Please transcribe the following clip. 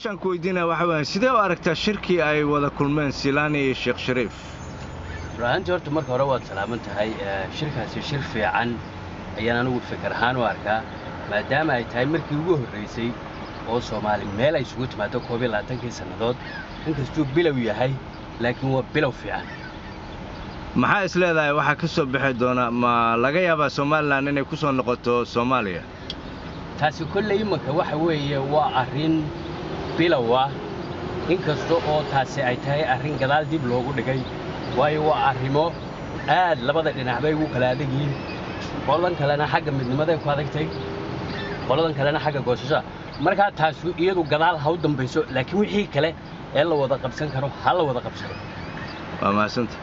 su-aashaan ku weydiinaya waxa weeyaan sidee u aragtaa shirkii ay wada kulmeen Silaani iyo Sheekh Shariif runtii horta marka hore waad salaaman tahay shirkaasi shir fiican ayaan anigu fikir ahaan u arkaa maadaama ay tahay markii ugu horeysay oo Soomaali meel ay isugu timaado 12 sanadood inkastoo bilow yahay laakiin waa bilow fiican maxaa is leedahay waxa ka soo bixi doona ma laga yaabaa Soomaaliland inay ku soo noqoto Soomaaliya taasi kulli imaka waxa weeye waa arrin bilow ah inkastoo oo taasi ay tahay arrin gadaal dib loogu dhigay waayo waa arrimo aad labada dhinac bay ugu kala adag yihiin qoladan kalena xagga midnimada ku adagtay qoladan kalena xagga goosasha marka taasi iyadu gadaal ha u dambayso laakiin wixii kale ee la wada qabsan karo ha la wada qabsado waa maasanta